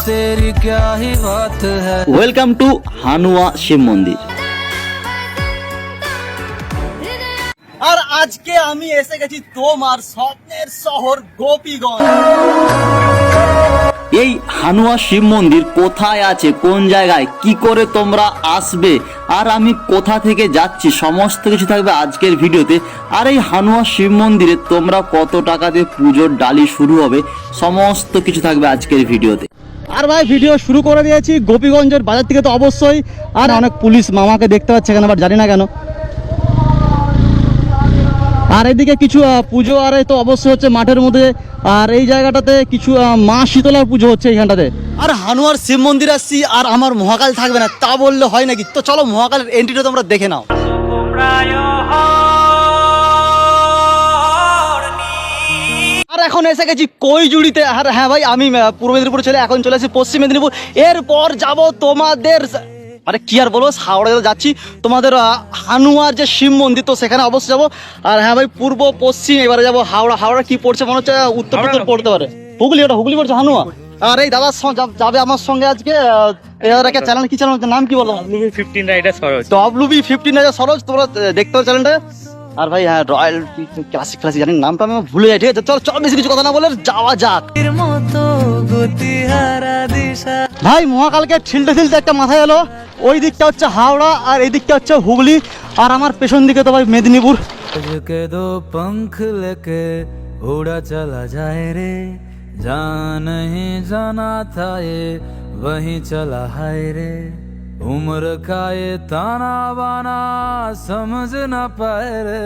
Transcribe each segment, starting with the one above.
तेरी क्या ही बात है। ওয়েলকাম টু হানুয়া শিব মন্দির। আর আজকে আমি এসে গেছি তোমার স্বপ্নের শহর গোপীগঞ্জ। এই হানুয়া শিব মন্দির কোথায় আছে, কোন জায়গায়, কি করে তোমরা আসবে, আর আমি কোথা থেকে যাচ্ছি, সমস্ত কিছু থাকবে আজকের ভিডিওতে। আর এই হানুয়া শিব মন্দিরে তোমরা কত টাকা দিয়ে পুজোর ডালি শুরু হবে, সমস্ত কিছু থাকবে আজকের ভিডিওতে। আর ভাই ভিডিও শুরু করে দিয়েছি গোপীগঞ্জের বাজার থেকে তো অবশ্যই। আর অনেক পুলিশ মামাকে দেখতে পাচ্ছে এখানে, আবার জানি না কেন। আর এদিকে কিছু পুজো আর তো অবশ্যই হচ্ছে মাঠের মধ্যে। আর এই জায়গাটাতে কিছু মা শীতলার পুজো হচ্ছে এইখানটাতে। আর হানুয়ার শিব মন্দির আসছি, আর আমার মহাকাল থাকবে না তা বললে হয় নাকি? তো চলো মহাকালের এন্ট্রিটা তোমরা দেখে নাও। আর এখন এসে গেছি কৈজুড়িতে। আর হ্যাঁ ভাই, আমি পূর্ব মেদিনীপুর ছেলে, এখন চলে আসি পশ্চিম মেদিনীপুর। এরপর যাব তোমাদের, মানে কি আর বলবো, হাওড়াতে যাচ্ছি তোমাদের হানুয়ার যে শিব মন্দির, তো সেখানে অবশ্যই যাবো। আর হ্যাঁ ভাই, পূর্ব পশ্চিম, এবারে যাবো হাওড়া। হাওড়া কি পড়ছে মনে হচ্ছে উত্তর উত্তর পড়তে পারে, হুগলি, ওটা হুগলি পড়ছে হানুয়া। আর এই দাদার যাবে আমার সঙ্গে আজকে। চ্যানেল কি, চ্যানেল নাম কি বলো? WB15 rider Saroj. WB15 rider Saroj, তোমরা দেখতে পারো চ্যানেলটা। আর ভাই হ্যাঁ, রয়্যাল ক্লাসিক জানি নামটা আমি ভুলে যাই, ঠিক আছে? চল চল, বেশি কিছু কথা না বলে যাওয়া যাক। ভাই মহাকালকে ছিলতে ছিলতে একটা মাথায় এলো, ওই দিকটা হচ্ছে হাওড়া আর এই দিকটা হচ্ছে হুগলি, আর আমার পেছন দিকে তো ভাই মেদিনীপুর। के दो पंख लेके उड़ा चला जाए रे, जहाँ नहीं जाना था ये वहीं चला है रे। उम्र का ये ताना बाना समझ न पाए रे,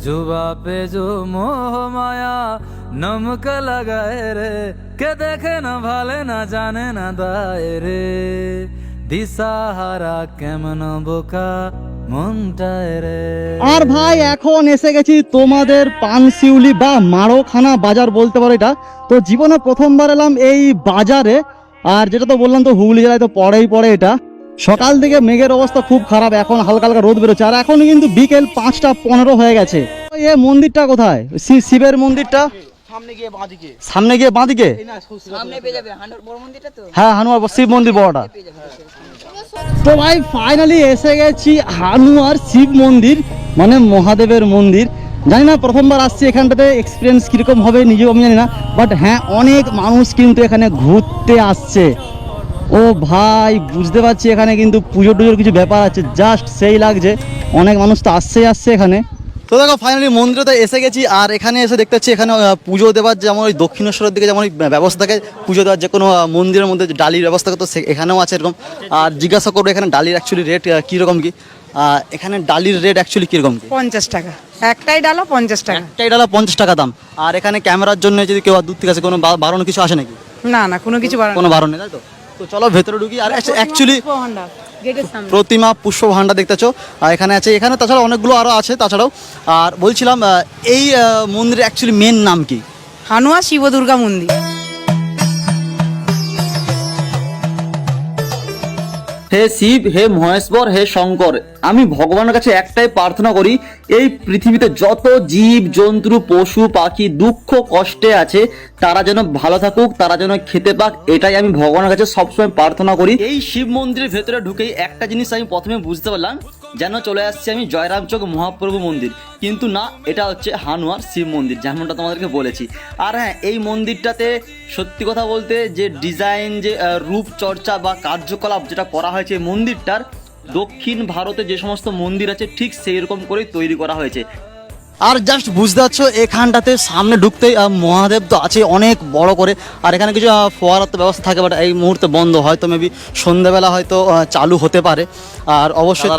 जुबा पे जो मोह माया नमक लगाए रे, के देखे न भाले न जाने न दाए रे, दिसाहारा केमन बोका মনটায় রে। আর ভাই এখন এসে গেছি তোমাদের পানশিউলি বা মারোখানা বাজার বলতে পারো এটা। তো জীবনে প্রথমবার এলাম এই বাজারে। আর যেটা তো বললাম, তো হুগলি জেলায় তো পড়েই পড়ে এটা। সকাল থেকে মেঘের অবস্থা খুব খারাপ, এখন হালকা হালকা রোদ বেরোচ্ছে। আর এখন কিন্তু বিকেল 5টা 15 হয়ে গেছে। এই মন্দিরটা কোথায়? শিবের মন্দিরটা সামনে গিয়ে বাঁদিকে। হ্যাঁ, হানুয়ার শিব মন্দির বড়টা। তো ভাই ফাইনালি এসে গেছি হানুয়ার শিব মন্দির, মানে মহাদেবের মন্দির। জানি না, প্রথমবার আসছি এখানটাতে, এক্সপিরিয়েন্স কিরকম হবে নিজেও আমি জানি না। বাট হ্যাঁ, অনেক মানুষ কিন্তু এখানে ঘুরতে আসছে। ও ভাই বুঝতে পারছি এখানে কিন্তু পুজো টুজোর কিছু ব্যাপার আছে, জাস্ট সেই লাগছে। অনেক মানুষ তো আসছে এখানে। তো দেখো ফাইনালি মন্দিরে তো এসে গেছি। আর এখানে এসে দেখতে পাচ্ছি এখানে পুজো দেওয়ার যেমন ওই দক্ষিণেশ্বরের দিকে যেমন ব্যবস্থা থাকে পুজো দেওয়ার, যে কোনো মন্দিরের মধ্যে ডালির ব্যবস্থা তো এখানেও আছে এরকম। আর জিজ্ঞাসা করবো এখানে ডালির অ্যাকচুয়ালি রেট কীরকম কি। এখানে ডালির রেট অ্যাকচুয়ালি কীরকম কি? 50 টাকা একটাই ডালা, 50 টাকা একটাই ডালা 50 টাকা দাম। আর এখানে ক্যামেরার জন্য যদি কেউ দূর থেকে আসে, কোনো বারণ কিছু আসে নাকি? না না, কোনো কিছু কোনো বারণ নেই, তাই তো? তো চলো ভেতরে ঢুকি। আর অ্যাকচুয়ালি প্রতিমা পুষ্প ভান্ডার দেখতেছো এখানে আছে, এখানে তাছাড়া অনেকগুলো আরও আছে তাছাড়াও। আর বলছিলাম এই মন্দিরের অ্যাকচুয়ালি মেন নাম কি? হানুয়া শিব দুর্গা মন্দির। হে শিব, হে মহেশ্বর, হে শঙ্কর, আমি ভগবানের কাছে একটাই প্রার্থনা করি, এই পৃথিবীতে যত জীব জন্তু পশু পাখি দুঃখ কষ্টে আছে তারা যেন ভালো থাকুক, তারা যেন খেতে পাক, এটাই আমি ভগবানের কাছে সবসময় প্রার্থনা করি। এই শিব মন্দিরের ভেতরে ঢুকেই একটা জিনিস আমি প্রথমে বুঝতে পারলাম, যেন চলে আসছি আমি জয়রামচক মহাপ্রভু মন্দির, কিন্তু না, এটা হচ্ছে হানুয়ার শিব মন্দির, যেমনটা তোমাদেরকে বলেছি। আর হ্যাঁ, এই মন্দিরটাতে সত্যি কথা বলতে যে ডিজাইন, যে রূপচর্চা বা কার্যকলাপ যেটা করা হয়েছে এই মন্দিরটার, দক্ষিণ ভারতে যে সমস্ত মন্দির আছে ঠিক সেই রকম করেই তৈরি করা হয়েছে। আর জাস্ট বুঝতে পারছো এখানটাতে সামনে ঢুকতেই মহাদেব তো আছে অনেক বড় করে। আর এখানে কিছু ফোয়ারার তো ব্যবস্থা থাকে, বাট এই মুহূর্তে বন্ধ, হয়তো মেবি সন্ধ্যাবেলা হয়তো চালু হতে পারে। আর অবশ্যই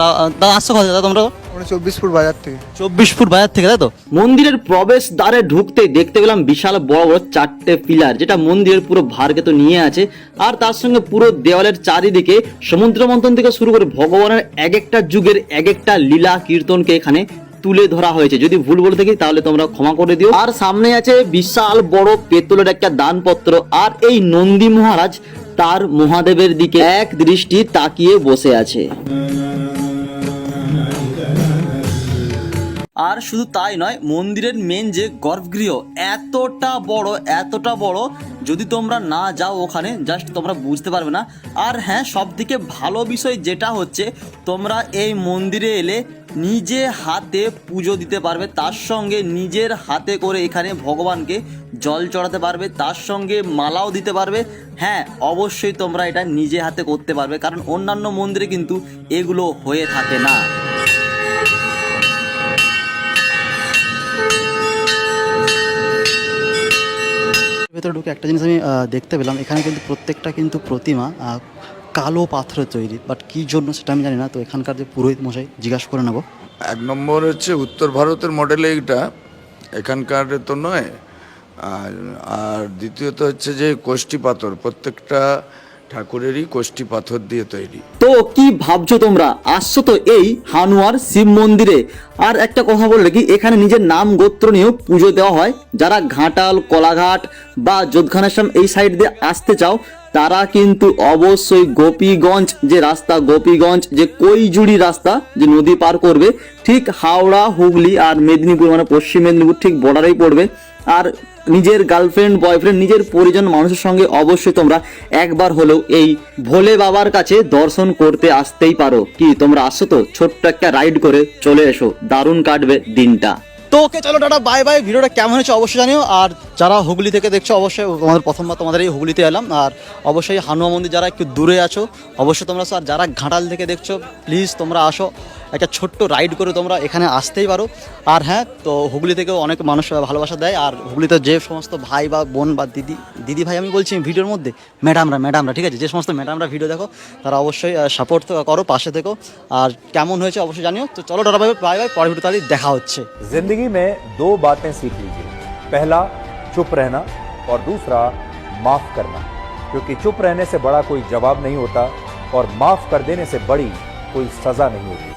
দাদা আসছো কথা, দাদা তোমরা 24 ফুট বাজার থেকে। 24 ফুট বাজার থেকে, তাই তো? মন্দিরের প্রবেশ দ্বারে ঢুকতেই দেখতে পেলাম বিশাল বড় বড় 4টে পিলার, যেটা মন্দিরের পুরো ভারকে তো নিয়ে আছে। আর তার সঙ্গে পুরো দেওয়ালের চারিদিকে সমুদ্র মন্থন থেকে শুরু করে ভগবানের এক একটা যুগের এক একটা লীলা কীর্তনকে এখানে তুলে ধরা হয়েছে। যদি ভুল বলে থাকি তাহলে তোমরা ক্ষমা করে দিও। আর সামনে আছে বিশাল বড় পেতলের একটা দানপত্র, আর এই নন্দী মহারাজ তার মহাদেবের দিকে এক দৃষ্টি তাকিয়ে বসে আছে। আর শুধু তাই নয়, মন্দিরের মেন যে গর্ভগৃহ এতটা বড়, যদি তোমরা না যাও ওখানে জাস্ট তোমরা বুঝতে পারবে না। আর হ্যাঁ, সব থেকে ভালো বিষয় যেটা হচ্ছে, তোমরা এই মন্দিরে এলে নিজে হাতে পুজো দিতে পারবে, তার সঙ্গে নিজের হাতে করে এখানে ভগবানকে জল চড়াতে পারবে, তার সঙ্গে মালাও দিতে পারবে। হ্যাঁ, অবশ্যই তোমরা এটা নিজে হাতে করতে পারবে, কারণ অন্যান্য মন্দিরে কিন্তু এগুলো হয়ে থাকে না। ভেতরে ঢুকে একটা জিনিস আমি দেখতে পেলাম, এখানে কিন্তু প্রত্যেকটা কিন্তু প্রতিমা কালো পাথরের তৈরি, বাট কী জন্য সেটা আমি জানি না। তো এখানকার যে পুরোহিত মশাই জিজ্ঞাসা করে নেবো। এক নম্বর হচ্ছে উত্তর ভারতের মডেলে এইটা, এখানকার তো নয়। আর দ্বিতীয়ত হচ্ছে যে কোষ্ঠী পাথর, প্রত্যেকটা ঠাকুরেরই কোষ্ঠী পাথর দিয়ে তৈরি। তো কি ভাবছো তোমরা? আসছো তো এই হানুয়ার শিব মন্দিরে। আর একটা কথা বললে কি, এখানে নিজের নাম গোত্র নিয়েও পুজো দেওয়া হয়। যারা ঘাটাল, কলাঘাট বা যোধখানেশ্বরম এই সাইড দিয়ে আসতে চাও, তারা কিন্তু অবশ্যই গোপীগঞ্জ যে রাস্তা, গোপীগঞ্জ যে কৈজুড়ি রাস্তা, যে নদী পার করবে, ঠিক হাওড়া, হুগলি আর মেদিনীপুর মানে পশ্চিম মেদিনীপুর ঠিক বর্ডারেই পড়বে। আর নিজের গার্লফ্রেন্ড, বয়ফ্রেন্ড, নিজের পরিজন মানুষের সঙ্গে অবশ্যই তোমরা একবার হলেও এই ভোলে বাবার কাছে দর্শন করতে আসতেই পারো। কি তোমরা আসছো তো? ছোট্ট একটা রাইড করে চলে এসো, দারুণ কাটবে দিনটা। তো ওকে, চলো টাটা, বাই বাই। ভিডিওটা কেমন হয়েছে অবশ্যই জানিও। আর যারা হুগলি থেকে দেখছো, অবশ্যই তোমাদের প্রথমবার তোমাদের এই হুগলিতে এলাম। আর অবশ্যই হানুয়া মন্দির যারা একটু দূরে আছো অবশ্যই তোমরা আসো। আর যারা ঘাটাল থেকে দেখছো, প্লিজ তোমরা আসো, একটা ছোট্ট রাইড করে তোমরা এখানে আসতেই পারো। আর হ্যাঁ, তো হুগলি থেকেও অনেক মানুষ ভালোবাসা দেয়। আর হুগলিতে যে সমস্ত ভাই বা বোন বা দিদি ভাই আমি বলছি ভিডিওর মধ্যে, ম্যাডামরা ঠিক আছে, যে সমস্ত ম্যাডামরা ভিডিও দেখো তারা অবশ্যই সাপোর্ট করো, পাশে থেকো। আর কেমন হয়েছে অবশ্যই জানিও। তো চলো টাটা, বাই বাই, পরের ভিডিও তাহলে দেখা হচ্ছে। जिंदगी में दो बातें सीख लीजिए, पहला चुप रहना और दूसरा माफ करना, क्योंकि चुप रहने से बड़ा कोई जवाब नहीं होता और माफ कर देने से बड़ी कोई सजा नहीं होती।